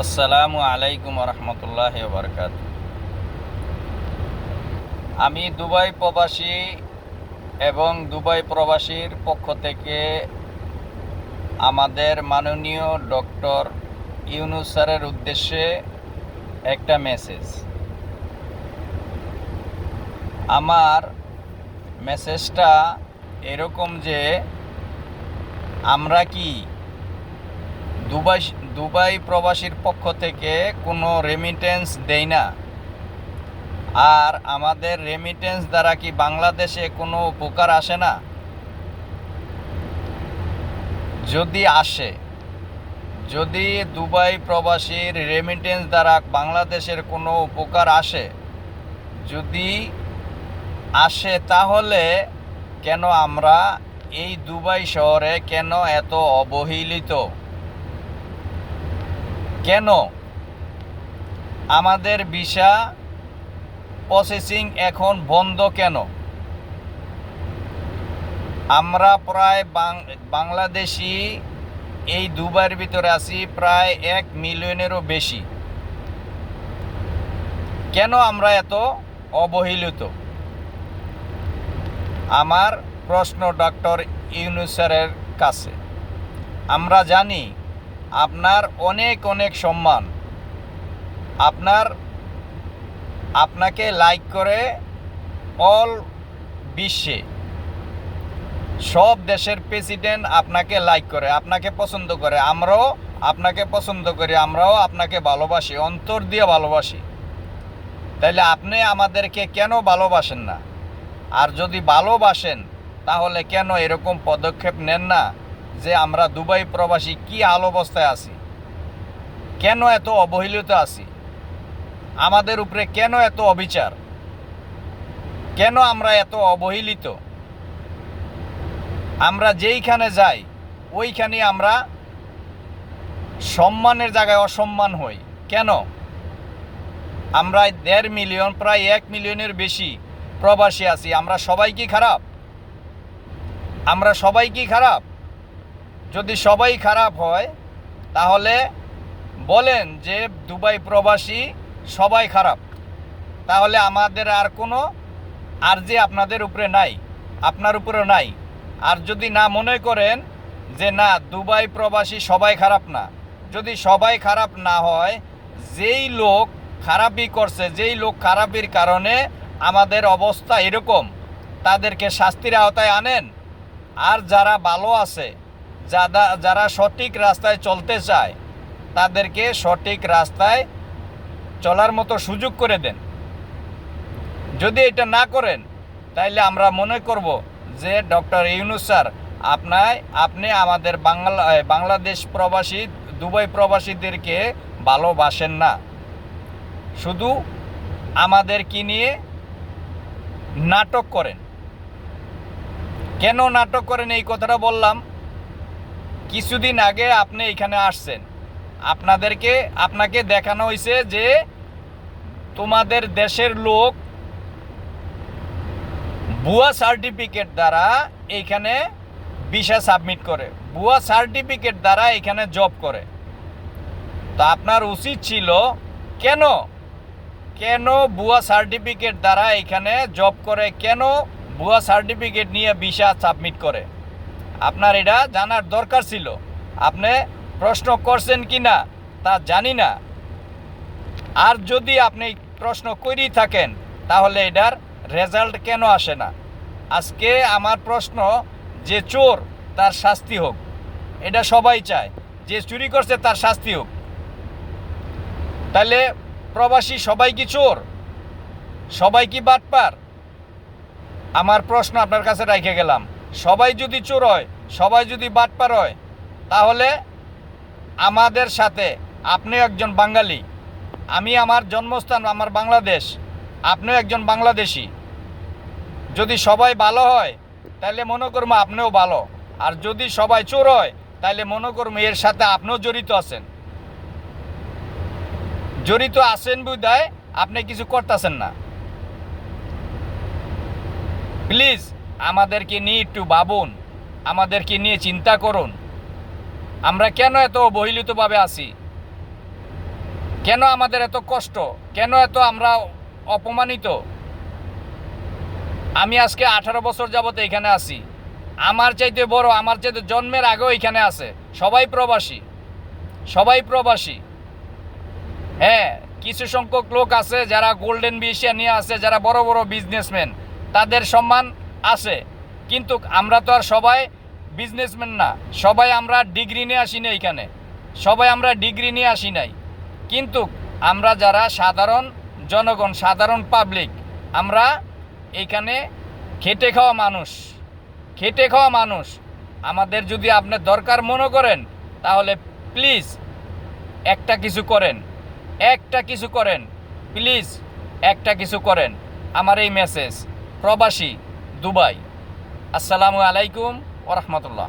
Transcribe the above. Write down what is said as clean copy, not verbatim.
আসসালামু আলাইকুম রহমতুল্লাহ বারকাত। আমি দুবাই প্রবাসী এবং দুবাই প্রবাসীর পক্ষ থেকে আমাদের মাননীয় ডক্টর ইউনূস স্যারের উদ্দেশ্যে একটা মেসেজ। আমার মেসেজটা এরকম যে আমরা কি দুবাই দুবাই প্রবাসীর পক্ষ থেকে কোনো রেমিটেন্স দেই না, আর আমাদের রেমিটেন্স দ্বারা কি বাংলাদেশে কোনো উপকার আসে না? যদি আসে, যদি দুবাই প্রবাসীর রেমিটেন্স দ্বারা বাংলাদেশের কোনো উপকার আসে, যদি আসে, তাহলে কেন আমরা এই দুবাই শহরে কেন এত অবহেলিত? কেন আমাদের ভিসা প্রসেসিং এখন বন্ধ কেন? আমরা প্রায় বাংলাদেশি এই দুবাইয়ের ভিতরে আছি প্রায় 1 মিলিয়নেরও বেশি। কেন আমরা এত অবহেলিত? আমার প্রশ্ন ডক্টর ইউনূস স্যারের কাছে। আমরা জানি আপনার অনেক অনেক সম্মান, আপনাকে লাইক করে অল বিশ্বে সব দেশের প্রেসিডেন্ট আপনাকে লাইক করে, আপনাকে পছন্দ করে। আমরাও আপনাকে পছন্দ করি, আমরাও আপনাকে ভালোবাসি, অন্তর দিয়ে ভালোবাসি। তাইলে আপনি আমাদেরকে কেন ভালোবাসেন না? আর যদি ভালোবাসেন, তাহলে কেন এরকম পদক্ষেপ নেন না যে আমরা দুবাই প্রবাসী কি হাল অবস্থায় আছি, কেন এত অবহেলিত আছি, আমাদের উপরে কেন এত অবিচার, কেন আমরা এত অবহেলিত? আমরা যেইখানে যাই ওইখানে আমরা সম্মানের জায়গায় অসম্মান হই কেন? আমরা 1.5 মিলিয়ন, প্রায় 1 মিলিয়নের বেশি প্রবাসী আছি। আমরা সবাই কি খারাপ? আমরা সবাই কি খারাপ? যদি সবাই খারাপ হয়, তাহলে বলেন যে দুবাই প্রবাসী সবাই খারাপ। তাহলে আমাদের আর কোনো আরজি আপনাদের উপরে নাই, আপনার উপরেও নাই। আর যদি না মনে করেন যে না, দুবাই প্রবাসী সবাই খারাপ না, যদি সবাই খারাপ না হয়, যেই লোক খারাপই করছে, যেই লোক খারাপির কারণে আমাদের অবস্থা এরকম, তাদেরকে শাস্তির আওতায় আনেন। আর যারা ভালো আছে, যারা সঠিক রাস্তায় চলতে চায়, তাদেরকে সঠিক রাস্তায় চলার মতো সুযোগ করে দেন। যদি এটা না করেন, তাইলে আমরা মনে করব যে ডক্টর ইউনূস স্যার আপনি আমাদের বাংলাদেশ প্রবাসী, দুবাই প্রবাসীদেরকে ভালোবাসেন না, শুধু আমাদেরকে নিয়ে নাটক করেন। কেন নাটক করেন এই কথাটা বললাম। কিছুদিন আগে আপনি এখানে আসছেন, আপনাকে দেখানো হয়েছে যে তোমাদের দেশের লোক ভুয়া সার্টিফিকেট দ্বারা এইখানে ভিসা সাবমিট করে, ভুয়া সার্টিফিকেট দ্বারা এখানে জব করে। তা আপনার উচিত ছিল কেন ভুয়া সার্টিফিকেট দ্বারা এখানে জব করে, কেন ভুয়া সার্টিফিকেট নিয়ে ভিসা সাবমিট করে? আপনার এটা জানার দরকার ছিল। আপনি প্রশ্ন করছেন কি না তা জানি না। আর যদি আপনি প্রশ্ন করেই থাকেন, তাহলে এটার রেজাল্ট কেন আসে না? আজকে আমার প্রশ্ন, যে চোর তার শাস্তি হোক, এটা সবাই চায়। যে চুরি করছে তার শাস্তি হোক। তাহলে প্রবাসী সবাই কি চোর? সবাই কি বাটপার? আমার প্রশ্ন আপনার কাছে রেখে গেলাম। সবাই যদি চোর হয়, সবাই যদি বাটপার হয়, তাহলে আমাদের সাথে, আপনিও একজন বাঙালি, আমি আমার জন্মস্থান আমার বাংলাদেশ, আপনিও একজন বাংলাদেশি। যদি সবাই ভালো হয়, তাহলে মনে করবো আপনিও ভালো। আর যদি সবাই চোর হয়, তাহলে মনে করবো এর সাথে আপনিও জড়িত আছেন বুঝায় আপনি কিছু করতেছেন না। প্লিজ আমাদেরকে নিয়ে একটু ভাবুন, আমাদেরকে নিয়ে চিন্তা করুন। আমরা কেন এত অবহেলিতভাবে আছি? কেন আমাদের এত কষ্ট, কেন এত আমরা অপমানিত? আমি আজকে 18 বছর যাবত এখানে আছি। আমার চাইতে বড়, আমার চাইতে জন্মের আগেও এখানে আছে। সবাই প্রবাসী, সবাই প্রবাসী। হ্যাঁ, কিছু সংখ্যক লোক আছে যারা গোল্ডেন ভিসা নিয়ে আছে, যারা বড় বড় বিজনেসম্যান, তাদের সম্মান আছে। কিন্তু আমরা তো আর সবাই বিজনেসম্যান না, সবাই আমরা ডিগ্রি নিয়ে আসি না এখানে, সবাই আমরা ডিগ্রি নিয়ে আসি নাই। কিন্তু আমরা যারা সাধারণ জনগণ, সাধারণ পাবলিক, আমরা এইখানে খেটে খাওয়া মানুষ, খেটে খাওয়া মানুষ। আমাদের যদি আপনি দরকার মনে করেন, তাহলে প্লিজ একটা কিছু করেন, একটা কিছু করেন, প্লিজ একটা কিছু করেন। আমার এই মেসেজ, প্রবাসী দুবাই। আসসালামু আলাইকুম ওয়া রাহমাতুল্লাহ।